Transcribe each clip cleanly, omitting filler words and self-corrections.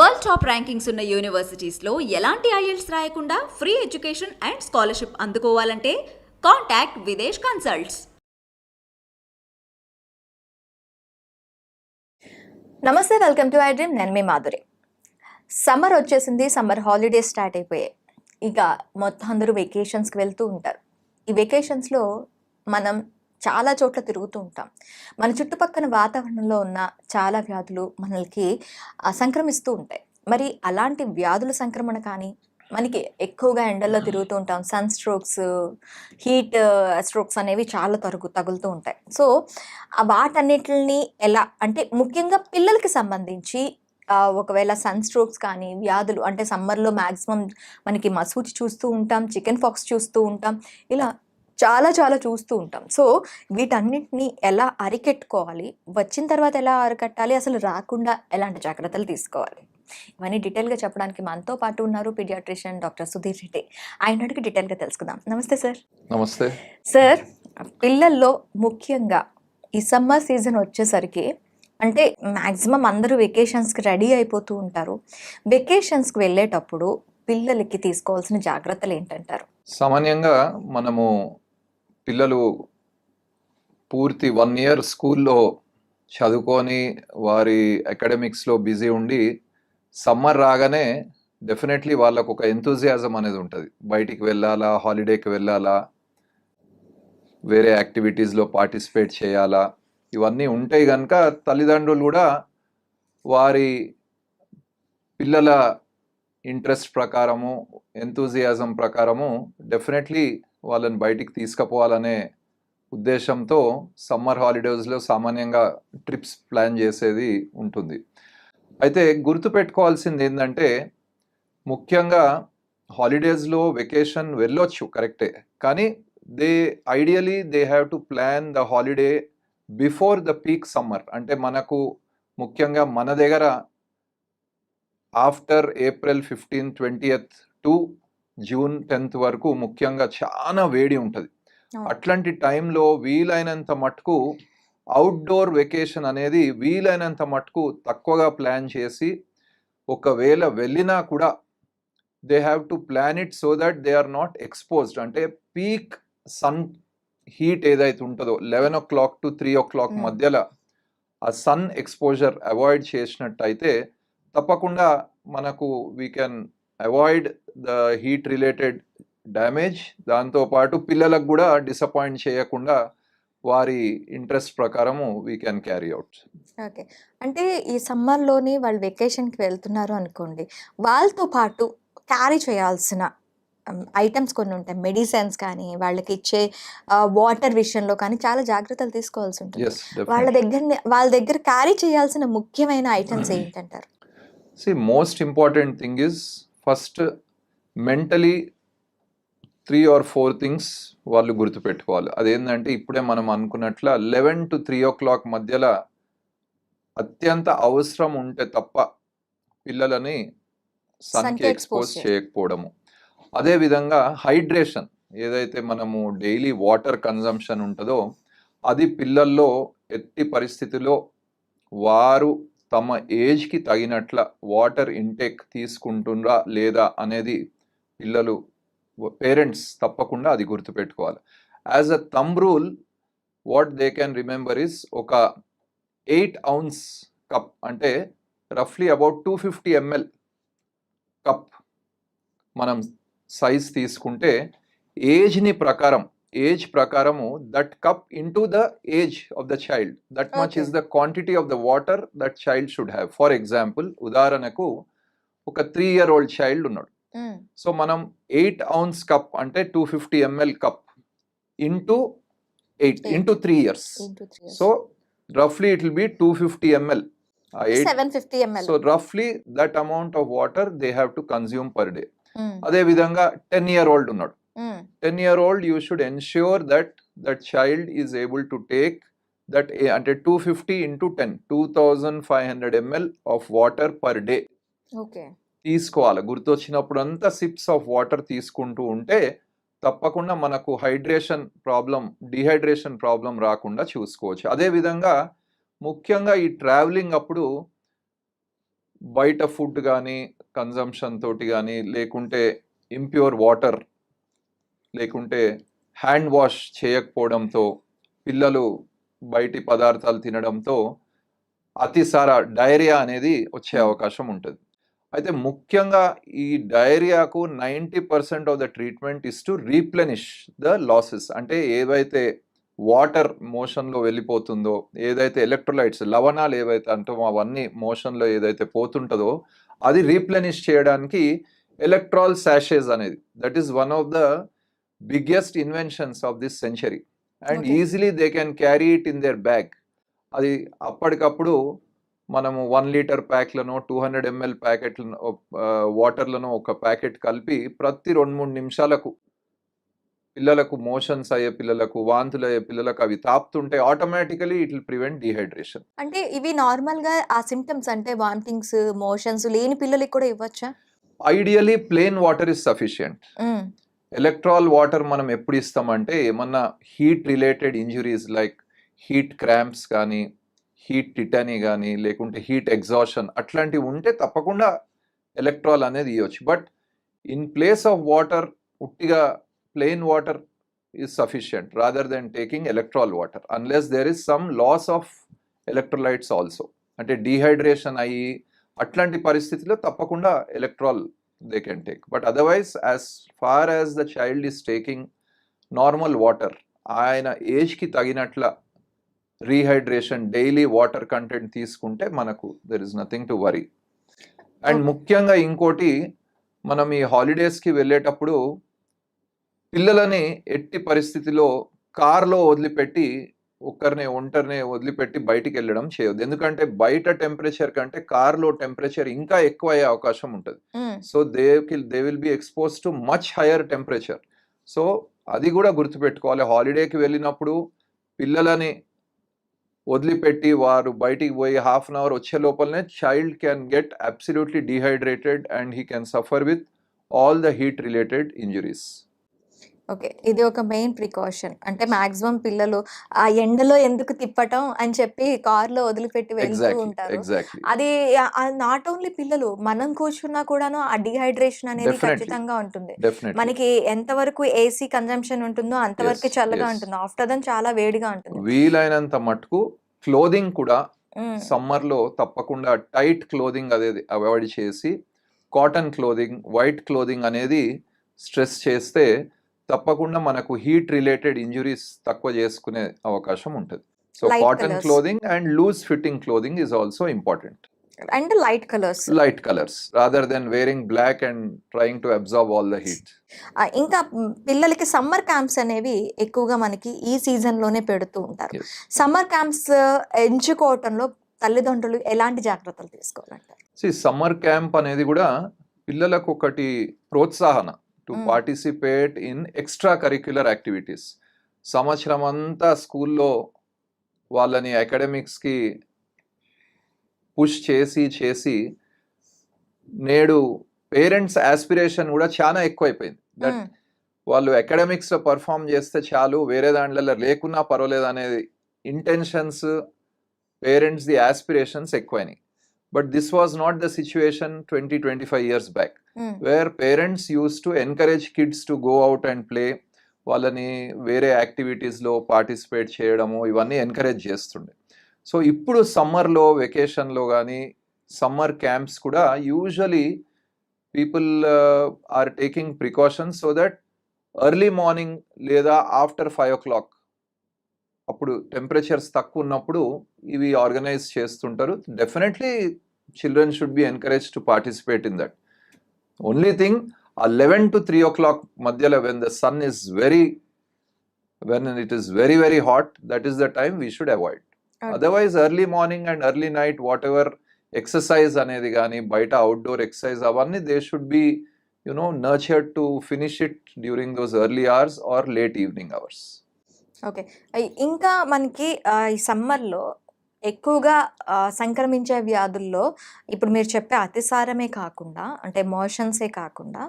World top rankings ఉన్న యూనివర్సిటీస్లో ఎలాంటి IELTS రాయకుండా ఫ్రీ ఎడ్యుకేషన్ అండ్ స్కాలర్షిప్ అందుకోవాలంటే కాంటాక్ట్ విదేశ్ కన్సల్ట్స్. నమస్తే, వెల్కమ్ టు ఐ డ్రీమ్. నేను మీ మాధురి. సమ్మర్ వచ్చేసింది, సమ్మర్ హాలిడేస్ స్టార్ట్ అయిపోయాయి. ఇక మొత్తం అందరూ వెకేషన్స్కి వెళ్తూ ఉంటారు. ఈ వెకేషన్స్లో మనం చాలా చోట్ల తిరుగుతూ ఉంటాం. మన చుట్టుపక్కల వాతావరణంలో ఉన్న చాలా వ్యాధులు మనకి సంక్రమిస్తూ ఉంటాయి. మరి అలాంటి వ్యాధుల సంక్రమణ కానీ, మనకి ఎక్కువగా ఎండల్లో తిరుగుతూ ఉంటాం, సన్ స్ట్రోక్స్, హీట్ స్ట్రోక్స్ అనేవి చాలా తగులుతూ ఉంటాయి. సో వాటన్నిటిని ఎలా అంటే ముఖ్యంగా పిల్లలకి సంబంధించి ఒకవేళ సన్ స్ట్రోక్స్ కానీ వ్యాధులు అంటే సమ్మర్లో మ్యాక్సిమం మనకి మసూచి చూస్తూ ఉంటాం, చికెన్ పాక్స్ చూస్తూ ఉంటాం, ఇలా చాలా చాలా చూస్తూ ఉంటాం. సో వీటన్నిటిని ఎలా అరికెట్టుకోవాలి, వచ్చిన తర్వాత ఎలా అరికట్టాలి, అసలు రాకుండా ఎలాంటి జాగ్రత్తలు తీసుకోవాలి, ఇవన్నీ డీటెయిల్గా చెప్పడానికి మనతో పాటు ఉన్నారు పీడియాట్రిషియన్ డాక్టర్ సుధీర్ రెడ్డి. ఆయన అడిగి డీటెయిల్గా తెలుసుకుందాం. నమస్తే సార్. నమస్తే సార్. పిల్లల్లో ముఖ్యంగా ఈ సమ్మర్ సీజన్ వచ్చేసరికి అంటే మ్యాక్సిమం అందరూ వెకేషన్స్కి రెడీ అయిపోతూ ఉంటారు. వెకేషన్స్కి వెళ్ళేటప్పుడు పిల్లలకి తీసుకోవాల్సిన జాగ్రత్తలు ఏంటంటారు? సామాన్యంగా మనము పిల్లలు పూర్తి 1 ఇయర్ స్కూల్లో చదువుకొని వారి అకాడమిక్స్లో బిజీ ఉండి సమ్మర్ రాగానే డెఫినెట్లీ వాళ్ళకు ఒక ఎంతూజియాజం అనేది ఉంటుంది. బయటికి వెళ్ళాలా, హాలిడేకి వెళ్ళాలా, వేరే యాక్టివిటీస్లో పార్టిసిపేట్ చేయాలా, ఇవన్నీ ఉంటాయి కనుక తల్లిదండ్రులు కూడా వారి పిల్లల ఇంట్రెస్ట్ ప్రకారము, ఎంతూజియాజం ప్రకారము డెఫినెట్లీ వాళ్ళని బయటికి తీసుకుపోవాలనే ఉద్దేశంతో సమ్మర్ హాలిడేస్లో సామాన్యంగా ట్రిప్స్ ప్లాన్ చేసేది ఉంటుంది. అయితే గుర్తుపెట్టుకోవాల్సింది ఏంటంటే, ముఖ్యంగా హాలిడేస్లో వెకేషన్ వెళ్ళొచ్చు కరెక్టే, కానీ ideally they have to plan the holiday before the peak summer. అంటే మనకు ముఖ్యంగా మన దగ్గర after April 15, 20th to June 10th వరకు ముఖ్యంగా చాలా వేడి ఉంటుంది. అట్లాంటి టైంలో వీలైనంత మటుకు అవుట్డోర్ వెకేషన్ అనేది వీలైనంత మటుకు తక్కువగా ప్లాన్ చేసి, ఒకవేళ వెళ్ళినా కూడా they have to plan it so that they are not exposed. అంటే పీక్ సన్ హీట్ ఏదైతే ఉంటుందో 11 o'clock to 3 o'clock మధ్యలో ఆ సన్ ఎక్స్పోజర్ అవాయిడ్ చేసినట్టయితే తప్పకుండా మనకు we can avoid the heat related damage. దాంతోపాటు పిల్లలకు కూడా డిసప్పాయింట్ చేయకుండా వారి ఇంట్రెస్ట్ ప్రకారము we can carry out. Okay. అంటే ఈ సమ్మర్లోని వాళ్ళు వెకేషన్కి వెళ్తున్నారు అనుకోండి, వాళ్ళతో పాటు క్యారీ చేయాల్సిన ఐటమ్స్ కొన్ని ఉంటాయి. మెడిసిన్స్ కానీ, వాళ్ళకి ఇచ్చే వాటర్ విషయంలో కానీ చాలా జాగ్రత్తలు తీసుకోవాల్సి ఉంటుంది. వాళ్ళ దగ్గర క్యారీ చేయాల్సిన ముఖ్యమైన ఐటమ్స్ ఏంటంటారు? Most important thing is first mentally 3 or 4 things వాళ్ళు గుర్తుపెట్టుకోవాలి. అదేంటంటే ఇప్పుడే మనం అనుకున్నట్ల 11 to 3 o'clock మధ్యలో అత్యంత అవసరం ఉంటే తప్ప పిల్లలని సన్కి ఎక్స్పోజ్ చేయకపోవడము. అదేవిధంగా హైడ్రేషన్, ఏదైతే మనము డైలీ వాటర్ కన్జంప్షన్ ఉంటుందో అది పిల్లల్లో ఎట్టి పరిస్థితిలో వారు తమ ఏజ్కి తగినట్ల వాటర్ ఇంటేక్ తీసుకుంటున్నారా లేదా అనేది పిల్లలు, పేరెంట్స్ తప్పకుండా అది గుర్తుపెట్టుకోవాలి. As a thumb rule what they can remember is ఒక 8 ounce కప్ అంటే రఫ్లీ అబౌట్ 250 ml కప్ మనం సైజ్ తీసుకుంటే ఏజ్ ప్రకారము that cup into the age of the child, that much is the quantity of the water that child should have. For example, ఉదాహరణకు ఒక 3-year-old child ఉన్నాడు. So మనం 8 ounce cup అంటే 250 ml cup into 8 into 3 years. So రఫ్లీ it will be 250 ml, 750 ml. So రఫ్లీ that amount of water they have to consume per day. అదే విధంగా 10-year-old ఉన్నాడు. 10-year-old you should ensure that that child is able to take that అంటే 250 into 10, 2500 ml of water per day. Okay, తీసుకోవాలి. గుర్తొచ్చినప్పుడు అంతా SIPs of water తీసుకుంటూ ఉంటే తప్పకుండా మనకు డిహైడ్రేషన్ ప్రాబ్లం రాకుండా చూసుకోవచ్చు. అదేవిధంగా ముఖ్యంగా ఈ ట్రావెలింగ్ అప్పుడు బయట ఫుడ్ కానీ కన్జంప్షన్ తోటి కానీ, లేకుంటే ఇంప్యూర్ వాటర్, లేకుంటే హ్యాండ్ వాష్ చేయకపోవడంతో, పిల్లలు బయటి పదార్థాలు తినడంతో అతిసార డయేరియా అనేది వచ్చే అవకాశం ఉంటుంది. అయితే ముఖ్యంగా ఈ డయేరియాకు 90% of the treatment is to replenish the losses. అంటే ఏవైతే వాటర్ మోషన్లో వెళ్ళిపోతుందో, ఏదైతే ఎలక్ట్రోలైట్స్ లవణాలు ఏవైతే అంటామో అవన్నీ మోషన్లో ఏదైతే పోతుంటుందో అది రీప్లెనిష్ చేయడానికి ఎలక్ట్రాల్ శాషేస్ అనేది, that is one of the biggest inventions of this century. And Okay. Easily they can carry it in there bag. అది అప్పటికప్పుడు మనము 1 లీటర్ ప్యాక్లను 200 ml ప్యాకెట్లను వాటర్లను ఒక ప్యాకెట్ కలిపి ప్రతి 2-3 నిమిషాలకు పిల్లలకు మోషన్స్ అయ్యే పిల్లలకు, వాంతులు అయ్యే పిల్లలకు అవి తాపుతుంటే automatically it will prevent dehydration. అంటే ఇవి నార్మల్‌గా ఆ సింప్టమ్స్ అంటే వామిటింగ్స్, మోషన్స్ లేని పిల్లలకి కూడా ఇవ్వచ్చా? Ideally plain water is sufficient. Hmm. Electral water మనం ఎప్పుడు ఇస్తామంటే ఏమన్నా heat related injuries like heat cramps కానీ, హీట్ టిటానీ కానీ, లేకుంటే హీట్ ఎగ్జాషన్ అట్లాంటివి ఉంటే తప్పకుండా ఎలక్ట్రాల్ అనేది ఇవ్వచ్చు. But in place of water ఉట్టిగా plain water is sufficient rather than taking Electral water unless there is some loss of electrolytes also. అంటే డీహైడ్రేషన్ అయ్యి అట్లాంటి పరిస్థితిలో తప్పకుండా Electral they can take. But otherwise as far as the child is taking normal water, ఆయన ఏజ్కి తగినట్ల rehydration daily water content తీసుకుంటే మనకు there is nothing to worry. And Okay. ముఖ్యంగా ఇంకోటి, మనం ఈ హాలిడేస్కి వెళ్ళేటప్పుడు పిల్లలని ఎట్టి పరిస్థితిలో కార్లో వదిలిపెట్టి ఒంటరినే వదిలిపెట్టి బయటికి వెళ్ళడం చేయొద్దు. ఎందుకంటే బయట టెంపరేచర్ కంటే కార్లో టెంపరేచర్ ఇంకా ఎక్కువ అయ్యే అవకాశం ఉంటుంది. హ్మ్. So they will be expose too much higher temperature. So అది కూడా గుర్తుపెట్టుకోవాలి. హాలిడేకి వెళ్ళినప్పుడు పిల్లలని వదిలిపెట్టి వారు బయటికి పోయి హాఫ్ అన్ అవర్ వచ్చే లోపలనే child can get absolutely dehydrated and he can suffer with all the heat related injuries. Okay. ఇది ఒక మెయిన్ ప్రికాషన్. అంటే మాక్సిమం పిల్లలు ఆ ఎండలో ఎందుకు తిప్పటం అని చెప్పి కార్‌లో వదిలిపెట్టి వెళ్తూ ఉంటారు. ఎగ్జాక్ట్లీ. అది నాట్ ఓన్లీ పిల్లలు, మనం కూర్చున్నా కూడాను ఆ డీహైడ్రేషన్ అనేది Definitely. ఖచ్చితంగా ఉంటుంది. డెఫినెట్లీ. మనకి ఎంతవరకు ఏసీ కన్జంప్షన్ ఉంటుందో అంతవరకే Yes, చల్లగా yes. ఉంటుంది. ఆఫ్టర్ దెన్ చాలా వేడిగా ఉంటుంది. వీలైనంత మటుకు క్లోదింగ్ కూడా హ్మ్. సమ్మర్లో తప్పకుండా టైట్ క్లోదింగ్ అనేది అవాయిడ్ చేసి కాటన్ క్లోదింగ్, వైట్ క్లోదింగ్ అనేది స్ట్రెస్ చేస్తే తప్పకుండా మనకు హీట్ రిలేటెడ్ ఇంజురీస్ తక్కువ చేసుకునే అవకాశం ఉంటుంది. So Light cotton colours. Clothing and loose fitting clothing is also important. And light colours. Light colours rather than wearing black and trying to observe all the heat. ఇంకా పిల్లలకి summer camps అనేవి ఎక్కువగా మనకి ఈ సీజన్‌లోనే పెడుతూ ఉంటారు. Yes. సమ్మర్ క్యాంప్స్ ఎంచుకోవటంలో తల్లిదండ్రులు ఎలాంటి జాగ్రత్తలు తీసుకోవాలంటారు? సమ్మర్ క్యాంప్ అనేది కూడా పిల్లలకు ఒకటి ప్రోత్సాహన to Mm. Participate in extra curricular activities. సంవత్సరం అంతా స్కూల్లో వాళ్ళని అకాడమిక్స్కి పుష్ చేసి నేడు పేరెంట్స్ ఆస్పిరేషన్ కూడా చాలా ఎక్కువైపోయింది. దట్ హ్మ్. వాళ్ళు అకాడమిక్స్లో పర్ఫామ్ చేస్తే చాలు, వేరే దాంట్లో లేకున్నా పర్వాలేదు అనేది ఇంటెన్షన్స్, పేరెంట్స్ ది ఆస్పిరేషన్స్ ఎక్కువైనాయి. But this was not the situation 20-25 years back, hmm. Where parents use to encourage kids to go out and play. వాళ్ళని వేరే యాక్టివిటీస్లో పార్టిసిపేట్ చేయడము ఇవన్నీ ఎంకరేజ్ చేస్తుండే. సో ఇప్పుడు సమ్మర్లో వెకేషన్లో కానీ సమ్మర్ క్యాంప్స్ కూడా usually people are taking precautions so that early morning లేదా ఆఫ్టర్ 5 o'clock అప్పుడు టెంపరేచర్స్ తక్కువ ఉన్నప్పుడు ఇవి ఆర్గనైజ్ చేస్తుంటారు. Definitely children should be encourage to participate in that. Only thing 11 to 3 o'clock మధ్యలో when it is very very hot, that is the time we should avoid. Okay. Otherwise early morning and early night whatever exercise అనేది కానీ బయట outdoor exercise అవన్నీ they should be nurtured to finish it during those early hours or late evening hours. Okay. ఇంకా మనకి ఈ సమ్మర్‌లో ఎక్కువగా సంక్రమించే వ్యాధుల్లో ఇప్పుడు మీరు చెప్పే అతిసారమే కాకుండా, అంటే మోషన్సే కాకుండా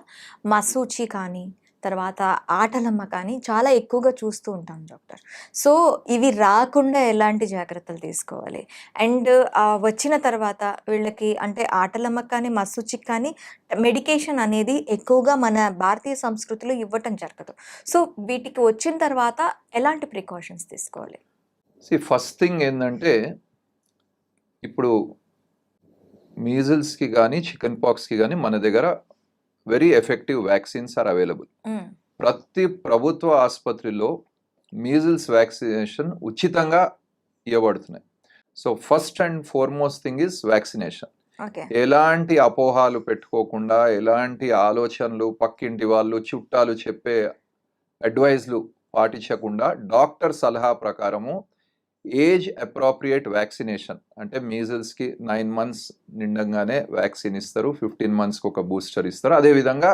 మశూచి కానీ, తర్వాత ఆటలమ్మ కానీ చాలా ఎక్కువగా చూస్తూ ఉంటాం డాక్టర్. సో, ఇవి రాకుండా ఎలాంటి జాగ్రత్తలు తీసుకోవాలి? అండ్ వచ్చిన తర్వాత వీళ్ళకి అంటే ఆటలమ్మకి కానీ, మస్సుచికి కానీ మెడికేషన్ అనేది ఎక్కువగా మన భారతీయ సంస్కృతిలో ఇవ్వటం జరగదు. సో, వీటికి వచ్చిన తర్వాత ఎలాంటి ప్రికాషన్స్ తీసుకోవాలి? ఫస్ట్ థింగ్ ఏంటంటే ఇప్పుడు మీజిల్స్కి కానీ చికెన్ పాక్స్కి కానీ మన దగ్గర very effective vaccines are available. Hmm. ప్రతి ప్రభుత్వ ఆసుపత్రిలో మీజిల్స్ వ్యాక్సినేషన్ ఉచితంగా ఇవ్వబడుతున్నాయి. So first and foremost thing is vaccination. Okay. ఎలాంటి అపోహాలు పెట్టుకోకుండా, ఎలాంటి ఆలోచనలు పక్కింటి వాళ్ళు చుట్టాలు చెప్పే అడ్వైజ్లు పాటించకుండా డాక్టర్ సలహా ప్రకారము ఏజ్ అప్రోప్రియేట్ వ్యాక్సినేషన్ అంటే మీజిల్స్కి 9 months నిండంగానే వ్యాక్సిన్ ఇస్తారు, 15 monthsకి ఒక బూస్టర్ ఇస్తారు. అదేవిధంగా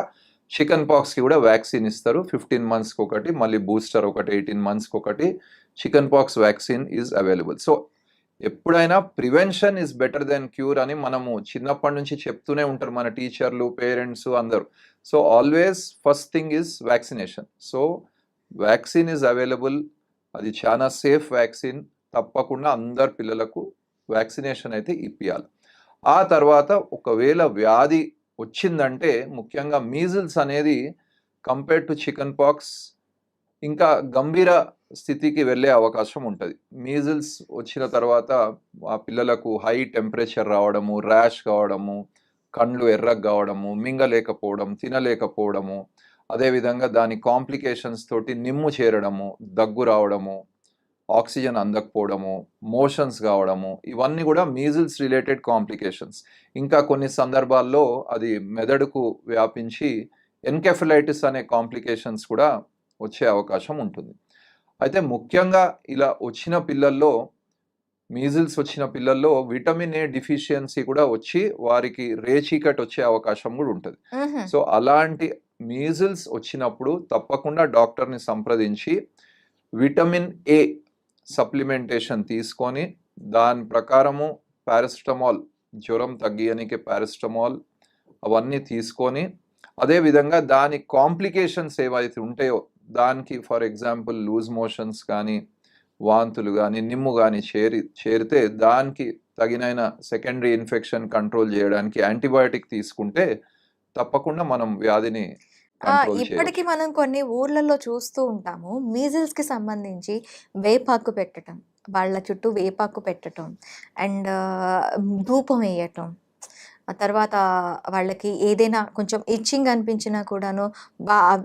చికెన్ పాక్స్కి కూడా వ్యాక్సిన్ ఇస్తారు, 15 monthsకి ఒకటి, మళ్ళీ బూస్టర్ ఒకటి 18 monthsకి ఒకటి. Chicken pox vaccine is available. So ఎప్పుడైనా prevention is better than cure అని మనము చిన్నప్పటి నుంచి చెప్తూనే ఉంటారు మన టీచర్లు, పేరెంట్స్ అందరూ. So always first thing is vaccination. So vaccine is available, అది చాలా సేఫ్ వ్యాక్సిన్. తప్పకుండా అందరు పిల్లలకు వ్యాక్సినేషన్ అయితే ఇప్పియాలి. ఆ తర్వాత ఒకవేళ వ్యాధి వచ్చిందంటే ముఖ్యంగా మీజిల్స్ అనేది కంపేర్ టు చికెన్ పాక్స్ ఇంకా గంభీర స్థితికి వెళ్ళే అవకాశం ఉంటుంది. మీజిల్స్ వచ్చిన తర్వాత ఆ పిల్లలకు హై టెంపరేచర్ రావడము, ర్యాష్ కావడము, కళ్ళు ఎర్రగా కావడము, మింగలేకపోవడం, తినలేకపోవడము, అదేవిధంగా దాని కాంప్లికేషన్స్ తోటి నిమ్ము చేరడము, దగ్గు రావడము, ఆక్సిజన్ అందకపోవడము, మోషన్స్ కావడము, ఇవన్నీ కూడా మీజిల్స్ రిలేటెడ్ కాంప్లికేషన్స్. ఇంకా కొన్ని సందర్భాల్లో అది మెదడుకు వ్యాపించి ఎన్కెఫలైటిస్ అనే కాంప్లికేషన్స్ కూడా వచ్చే అవకాశం ఉంటుంది. అయితే ముఖ్యంగా ఇలా వచ్చిన పిల్లల్లో, మీజిల్స్ వచ్చిన పిల్లల్లో విటమిన్ ఏ డిఫిషియన్సీ కూడా వచ్చి వారికి రేచీకట్ వచ్చే అవకాశం కూడా ఉంటుంది. సో అలాంటి మీజిల్స్ వచ్చినప్పుడు తప్పకుండా డాక్టర్ని సంప్రదించి విటమిన్ ఏ సప్లిమెంటేషన్ తీసుకొని దాని ప్రకారము పారాసిటమాల్, జ్వరం తగ్గియనికి పారాసిటమాల్ అవన్నీ తీసుకొని, అదేవిధంగా దాని కాంప్లికేషన్స్ ఏవైతే ఉంటాయో దానికి ఫర్ ఎగ్జాంపుల్ లూజ్ మోషన్స్ కానీ, వాంతులు కానీ, నిమ్ము కానీ చేరితే దానికి తగినైన సెకండరీ ఇన్ఫెక్షన్ కంట్రోల్ చేయడానికి యాంటీబయాటిక్ తీసుకుంటే తప్పకుండా మనం వ్యాధిని కంట్రోల్ చేయవచ్చు. ఇప్పటికి మనం కొన్ని ఊర్లలో చూస్తూ ఉంటాము. మీజిల్స్‌కి సంబంధించి వేపాకు పెట్టటం, వాళ్ళ చుట్టూ వేపాకు పెట్టటం అండ్ ధూపం వేయటం. ఆ తర్వాత వాళ్ళకి ఏదైనా కొంచెం ఇచ్చింగ్ అనిపించినా కూడాను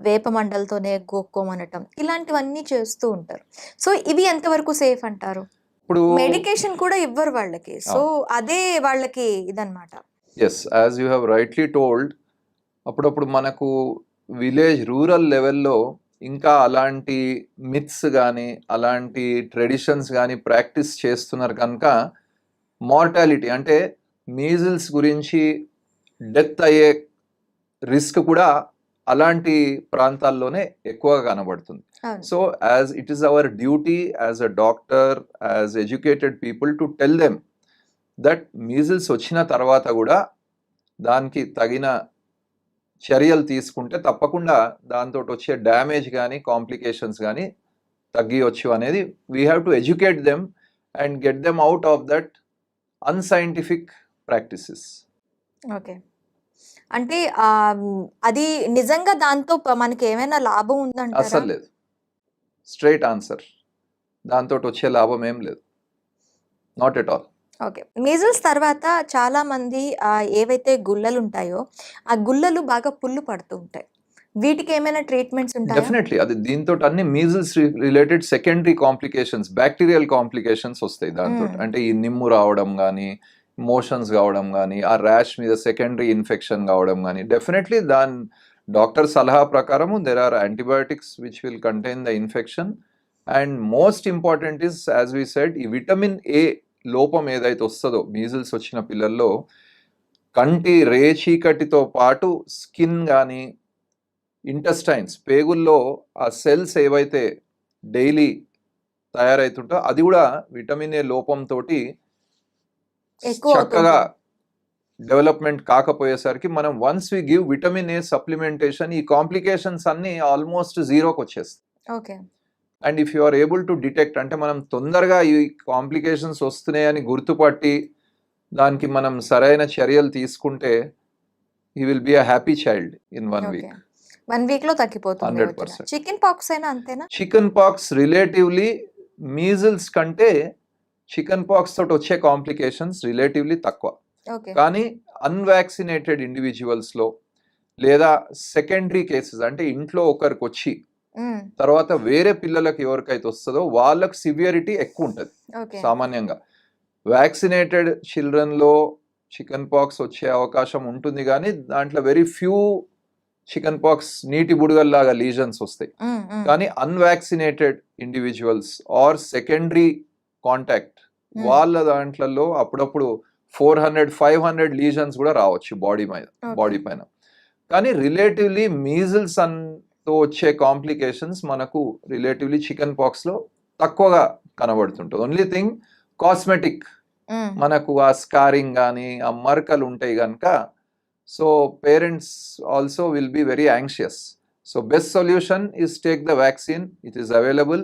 వేప మండలతోనే గోక్కోమనటం, ఇలాంటివన్నీ చేస్తూ ఉంటారు. సో ఇవి ఎంతవరకు సేఫ్ అంటారు? ఇప్పుడు మెడికేషన్ కూడా ఇవ్వరు వాళ్ళకి. సో అదే వాళ్ళకి ఇదన్నమాట. Yes, as you have rightly told, అప్పుడప్పుడు మనకు విలేజ్ రూరల్ లెవెల్లో ఇంకా అలాంటి మిత్స్ కానీ అలాంటి ట్రెడిషన్స్ కానీ ప్రాక్టీస్ చేస్తున్నారు కనుక మార్టాలిటీ అంటే మీజిల్స్ గురించి డెత్ అయ్యే రిస్క్ కూడా అలాంటి ప్రాంతాల్లోనే ఎక్కువగా కనబడుతుంది. So as it is our duty as a doctor, as educated people to tell them that measles వచ్చిన తర్వాత కూడా దానికి తగిన చర్యలు తీసుకుంటే తప్పకుండా దాంతో వచ్చే డ్యామేజ్ కానీ కాంప్లికేషన్స్ కానీ తగ్గియొచ్చు అనేది we have to educate them and get them out of that unscientific practices. Okay. అంటే అది నిజంగా దాంతో మనకి ఏమైనా లాభం ఉందంటారా? అసలు లేదు. స్ట్రైట్ ఆన్సర్, దాంతో వచ్చే లాభం ఏం లేదు, not at all. Okay. Measles తర్వాత చాలా మంది ఏవైతే గుల్లలు ఉంటాయో ఆ గుల్లలు బాగా పుల్లు పడుతూ ఉంటాయి. వీటికి ఏమైనా ట్రీట్మెంట్స్ ఉంటాయా? డెఫినెట్లీ అది దీంతో అన్ని measles related secondary complications, bacterial complications వస్తాయి దాంతో. అంటే ఈ నిమ్ము రావడం కానీ, మోషన్స్ కావడం కానీ, ఆ ర్యాష్ మీద సెకండరీ ఇన్ఫెక్షన్ కావడం కానీ, డెఫినెట్లీ దాని డాక్టర్ సలహా ప్రకారము there are antibiotics which will contain the infection. And most important is as we said, ఈ విటమిన్ ఏ లోపం ఏదైతే వస్తుందో మీజిల్స్ వచ్చిన పిల్లల్లో కంటి రేచీకటితో పాటు స్కిన్ కానీ, ఇంటెస్టైన్స్, పేగుల్లో ఆ సెల్స్ ఏవైతే డైలీ తయారవుతుంటో అది కూడా విటమిన్ ఏ లోపంతో ఎక్కువ చక్కగా డెవలప్మెంట్ కాకపోయేసరికి మనం once we give vitamin A supplementation ఈ కాంప్లికేషన్స్ అన్ని ఆల్మోస్ట్ జీరోకి వచ్చేస్తాయి. Okay. And if you are able to detect అంటే మనం తొందరగా ఈ కాంప్లికేషన్స్ వస్తున్నాయని గుర్తుపట్టి దానికి మనం సరైన చర్యలు తీసుకుంటే he will be a happy child in 1 okay. Week. 1 వీక్‌లో తగ్గిపోతుంది. 100%. చికెన్ పాక్స్ అయినా అంతేనా? చికెన్ పాక్స్ రిలేటివ్లీ మీజిల్స్ కంటే చికెన్ పాక్స్ తోటి వచ్చే కాంప్లికేషన్స్ రిలేటివ్లీ తక్కువ. ఓకే. కానీ అన్వాక్సినేటెడ్ ఇండివిజువల్స్లో లేదా సెకండరీ కేసెస్ అంటే ఇంట్లో ఒకరికి వచ్చి తర్వాత వేరే పిల్లలకు ఎవరికైతే వస్తుందో వాళ్ళకి సివియరిటీ ఎక్కువ ఉంటుంది ఓకే. సామాన్యంగా. వ్యాక్సినేటెడ్ చిల్డ్రన్లో చికెన్ పాక్స్ వచ్చే అవకాశం ఉంటుంది కానీ దాంట్లో వెరీ ఫ్యూ చికెన్ పాక్స్ నీటి బుడగల్లాగా లీజన్స్ వస్తాయి. కానీ unvaccinated individuals or secondary contact వాళ్ళ దాంట్లో అప్పుడప్పుడు 400-500 లీజన్స్ కూడా రావచ్చు బాడీ పైన. కానీ రిలేటివ్లీ మీజిల్స్ తో వచ్చే కాంప్లికేషన్స్ మనకు రిలేటివ్లీ చికెన్ పాక్స్ లో తక్కువగా కనబడుతుంటుంది. ఓన్లీ థింగ్ కాస్మెటిక్ మనకు ఆ స్కారింగ్ కానీ ఆ మరకలు ఉంటాయి కనుక so parents also will be very anxious. So best solution is take the vaccine. It is available.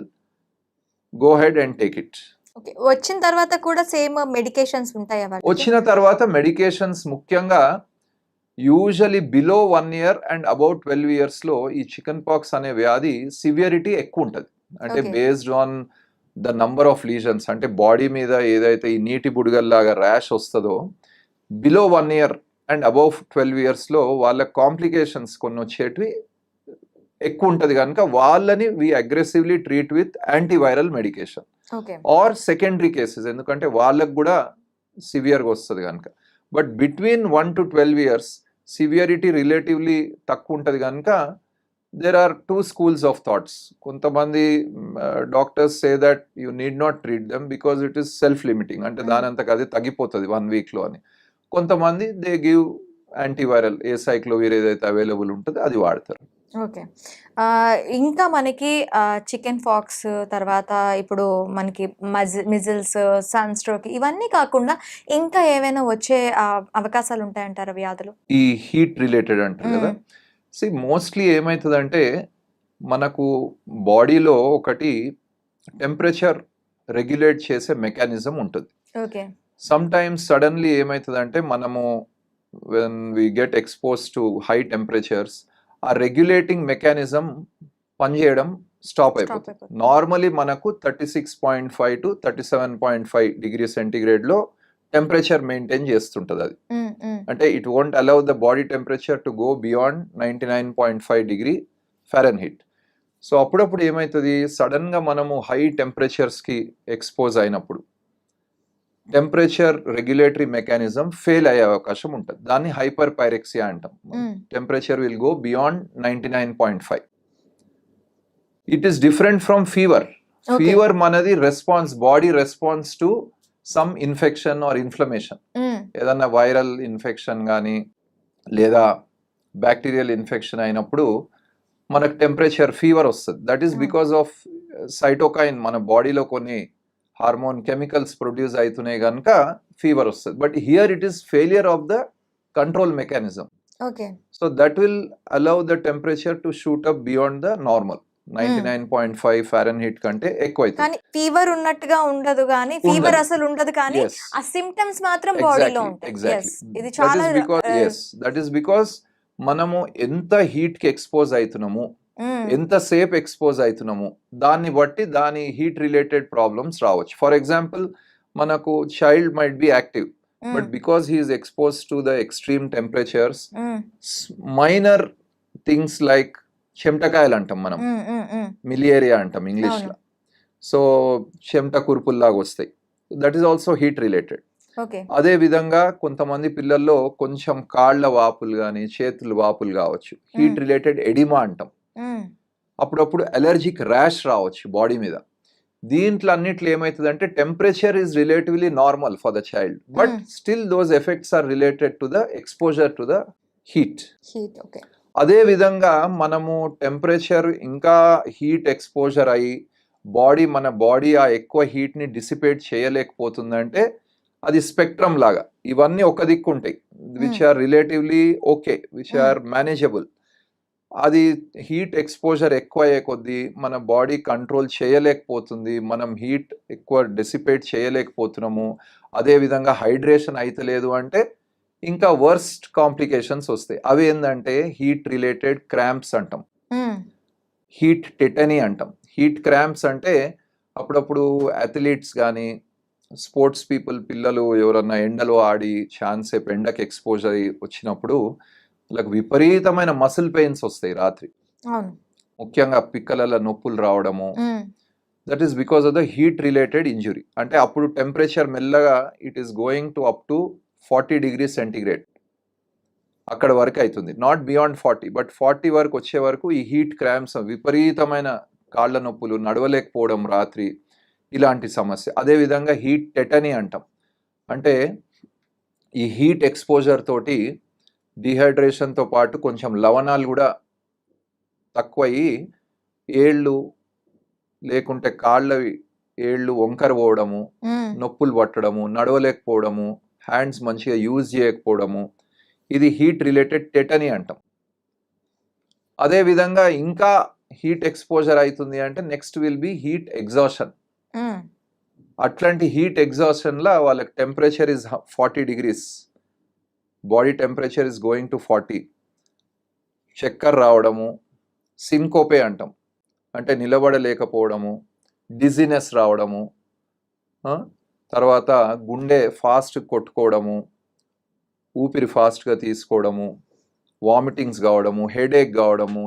Go head and take it. Okay. వచ్చిన తర్వాత కూడా సేమ్ మెడికేషన్స్ ఉంటాయా? వచ్చిన తర్వాత మెడికేషన్స్ ముఖ్యంగా usually below 1 year and about 12 years లో ఈ chicken pox అనే వ్యాధి సివియరిటీ ఎక్కువ ఉంటుంది. అంటే based on the number of lesions అంటే బాడీ మీద ఏదైతే ఈ నీటి బుడగల్లాగా ర్యాష్ వస్తుందో below 1 year and above 12 years లో వాళ్ళ కాంప్లికేషన్స్ కొన్ని వచ్చేటివి ఎక్కువ ఉంటుంది కనుక వాళ్ళని we aggressively treat with antiviral medication or secondary cases ఎందుకంటే వాళ్ళకు కూడా సివియర్గా వస్తుంది కనుక. But between 1 to 12 years severity relatively తక్కువ ఉంటుంది కనుక there are 2 schools of thoughts. కొంతమంది doctors say that you need not treat them because it is self limiting అంటే దానంతకు అది తగ్గిపోతుంది 1 week లో అని. కొంతమంది దే గివ్ యాంటీవైరల్ ఏసైక్లోవిర్ ఏదైతే అవైలబుల్ ఉంటుందో అది వాడతారు. ఓకే. ఇంకా మనకి చికెన్ పాక్స్ తర్వాత ఇప్పుడు మనకి మిజిల్స్, సన్ స్ట్రోక్ ఇవన్నీ కాకుండా ఇంకా ఏవైనా వచ్చే అవకాశాలు ఉంటాయంటారా వ్యాధులు? ఈ హీట్ రిలేటెడ్ అంటారు కదా. మోస్ట్లీ ఏమవుతుందంటే మనకు బాడీలో ఒకటి టెంపరేచర్ రెగ్యులేట్ చేసే మెకానిజం ఉంటుంది. ఓకే. సమ్ టైమ్స్ సడన్లీ ఏమవుతుందంటే మనము when we get expose to high temperatures ఆ రెగ్యులేటింగ్ మెకానిజం పనిచేయడం స్టాప్ అయిపోతుంది. నార్మలీ మనకు 36.5 to 37.5 degrees centigrade లో టెంపరేచర్ మెయింటైన్ చేస్తుంటుంది అది. అంటే it won't allow the body temperature to go beyond 99.5 degree Fahrenheit. So అప్పుడప్పుడు ఏమవుతుంది సడన్ గా మనము హై టెంపరేచర్స్ కి ఎక్స్పోజ్ అయినప్పుడు టెంపరేచర్ రెగ్యులేటరీ మెకానిజం ఫెయిల్ అయ్యే అవకాశం ఉంటుంది. దాన్ని హైపర్ పైరెక్సియా అంటాం. Temperature will go beyond 99.5. It is different from fever. Fever మనది response body response to some infection or inflammation. ఏదన్నా వైరల్ ఇన్ఫెక్షన్ కానీ లేదా బ్యాక్టీరియల్ ఇన్ఫెక్షన్ అయినప్పుడు మనకు టెంపరేచర్ ఫీవర్ వస్తుంది. That is because of cytokine మన బాడీలో కొన్ని హార్మోన్ కెమికల్స్ ప్రొడ్యూస్ అవుతున్నాయి కనుక ఫీవర్ వస్తుంది. But here it is failure of the control mechanism. Okay. So that will allow the temperature to shoot up beyond the normal 99.5 Fahrenheit కంటే ఎక్కువ అవుతుంది. కానీ ఫీవర్ ఉన్నట్టుగా ఉండదు కానీ ఫీవర్ అసలు ఉండదు కానీ ఆ సింప్టమ్స్ మాత్రం బాడీలో ఉంటాయి. ఇది చాలా దట్ ఈస్ బికాస్ మనము ఎంత హీట్ కి ఎక్స్పోజ్ అవుతున్నాము ఎంతసేపు ఎక్స్పోజ్ అవుతున్నాము దాన్ని బట్టి దాని హీట్ రిలేటెడ్ ప్రాబ్లమ్స్ రావచ్చు. ఫర్ ఎగ్జాంపుల్ మనకు child might be active but because he's exposed to the extreme temperatures minor things like చెమటకాయలు అంటాం మనం, మిలియేరియా అంటాం ఇంగ్లీష్ లో. సో చెమట కురుపుల్లాగా వస్తాయి. That is also heat related. అదే విధంగా కొంతమంది పిల్లల్లో కొంచెం కాళ్ళ వాపులు కానీ చేతులు వాపులు కావచ్చు, హీట్ రిలేటెడ్ ఎడిమా అంటాం. అప్పుడప్పుడు అలర్జిక్ ర్యాష్ రావచ్చు బాడీ మీద. దీంట్లో అన్నిట్లో ఏమవుతుందంటే temperature is relatively normal for the child but still those effects are related to the exposure to the heat. అదే విధంగా మనము టెంపరేచర్ ఇంకా హీట్ ఎక్స్పోజర్ అయ్యి మన బాడీ ఆ ఎక్కువ హీట్ ని డిసిపేట్ చేయలేకపోతుందంటే అది స్పెక్ట్రమ్ లాగా ఇవన్నీ ఒక దిక్కు ఉంటాయి. Which are relatively okay, which are manageable. అది హీట్ ఎక్స్పోజర్ ఎక్కువ అయ్యే కొద్దీ మన బాడీ కంట్రోల్ చేయలేకపోతుంది, మనం హీట్ ఎక్కువ డెసిపేట్ చేయలేకపోతున్నాము, అదేవిధంగా హైడ్రేషన్ అయితలేదు అంటే ఇంకా వర్స్ట్ కాంప్లికేషన్స్ వస్తాయి. అవి ఏంటంటే హీట్ రిలేటెడ్ క్రాంప్స్ అంటాం, హీట్ టెటనీ అంటాం. హీట్ క్రాంప్స్ అంటే అప్పుడప్పుడు అథ్లీట్స్ కానీ స్పోర్ట్స్ పిల్లలు ఎవరన్నా ఎండలో ఆడి ఛాన్స్ సేపు ఎండకి ఎక్స్పోజర్ అయ్యి వచ్చినప్పుడు వాళ్ళకి విపరీతమైన మసిల్ పెయిన్స్ వస్తాయి రాత్రి, అవును. ముఖ్యంగా పిక్కలలో నొప్పులు రావడము. That is because of the heat related injury. అంటే అప్పుడు టెంపరేచర్ మెల్లగా it is going to up to 40 degrees centigrade అక్కడ వరకు అవుతుంది, నాట్ బియాండ్ 40, బట్ 40 వరకు వచ్చే వరకు ఈ హీట్ క్రాంప్స్, విపరీతమైన కాళ్ళ నొప్పులు, నడవలేకపోవడం రాత్రి, ఇలాంటి సమస్య. అదేవిధంగా హీట్ టెటనీ అంటాం. అంటే ఈ హీట్ ఎక్స్పోజర్ తోటి డిహైడ్రేషన్తో పాటు కొంచెం లవణాలు కూడా తక్కువయ్యి ఏళ్ళు లేకుంటే కాళ్ళవి ఏళ్ళు వంకర పోవడము, నొప్పులు పట్టడము, నడవలేకపోవడము, హ్యాండ్స్ మంచిగా యూజ్ చేయకపోవడము, ఇది హీట్ రిలేటెడ్ టెటనీ అంటాం. అదేవిధంగా ఇంకా హీట్ ఎక్స్పోజర్ అవుతుంది అంటే next will be heat exhaustion. అట్లాంటి హీట్ ఎగ్జాషన్లో వాళ్ళకి temperature is 40 degrees, body temperature is going to 40, చక్కర్ రావడము, సింకోపే అంటాం, అంటే నిలబడలేకపోవడము, డిజినెస్ రావడము, తర్వాత గుండె ఫాస్ట్ కొట్టుకోవడము, ఊపిరి ఫాస్ట్గా తీసుకోవడము, వామిటింగ్స్ కావడము, హెడేక్ కావడము,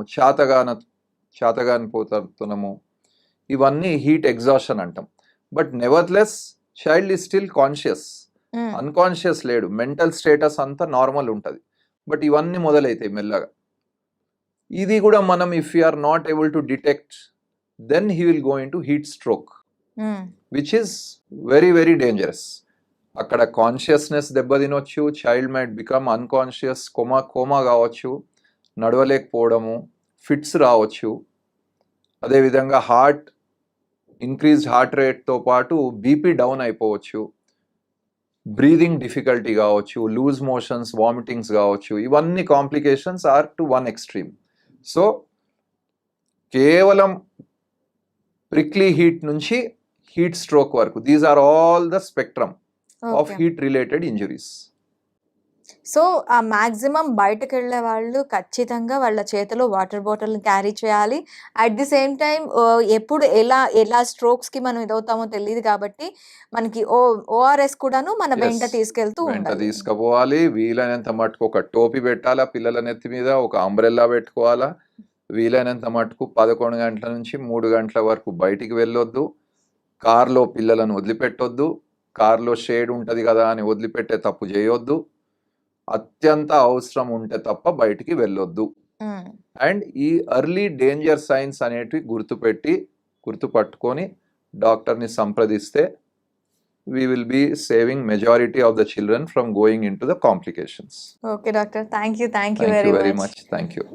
చేతగానిపోతున్నాము, ఇవన్నీ హీట్ ఎగ్జాషన్ అంటాం. But nevertheless child is still conscious, unconscious లేడు, మెంటల్ స్టేటస్ అంతా నార్మల్ ఉంటుంది. బట్ ఇవన్నీ మొదలైతాయి మెల్లగా. ఇది కూడా మనం if you are not able to detect, then he will go into heat stroke, which is very very dangerous. అక్కడ కాన్షియస్నెస్ దెబ్బతినొచ్చు, child might become unconscious, coma కావచ్చు, నడవలేకపోవడము, ఫిట్స్ రావచ్చు. అదేవిధంగా ఇంక్రీజ్డ్ హార్ట్ రేట్తో పాటు బీపీ డౌన్ అయిపోవచ్చు, breathing difficulty కావచ్చు, లూజ్ మోషన్స్, వామిటింగ్స్ కావచ్చు. ఇవన్నీ complications are to one extreme. So కేవలం ప్రిక్లీ హీట్ నుంచి హీట్ స్ట్రోక్ వరకు, these are all the spectrum of heat related injuries. So ఆ మాక్సిమం బయటకు వెళ్ళే వాళ్ళు ఖచ్చితంగా వాళ్ళ చేతిలో వాటర్ బాటిల్ క్యారీ చేయాలి. అట్ ది సేమ్ టైం ఎప్పుడు ఎలా స్ట్రోక్స్కి మనం ఇదవుతామో తెలియదు కాబట్టి మనకి ఓఆర్ఎస్ కూడాను మన వెంట తీసుకెళ్తూ ఉండాలి. తీసుకుపోవాలి. వీలైనంత మటుకు ఒక టోపీ పెట్టాలా పిల్లల నెత్తి మీద, ఒక అంబ్రెల్లా పెట్టుకోవాలా. వీలైనంత మటుకు 11 గంటల నుంచి 3 గంటల వరకు బయటికి వెళ్ళొద్దు. కార్లో పిల్లలను వదిలిపెట్టొద్దు. కార్లో షేడ్ ఉంటుంది కదా అని వదిలిపెట్టే తప్పు చేయొద్దు. అత్యంత అవసరం ఉంటే తప్ప బయటికి వెళ్ళొద్దు. అండ్ ఈ ఎర్లీ డేంజర్ సైన్స్ అనేటివి గుర్తుపట్టుకొని డాక్టర్ని సంప్రదిస్తే we will be saving majority of the children from going into the complications. Okay, doctor. Thank you very much. Thank you.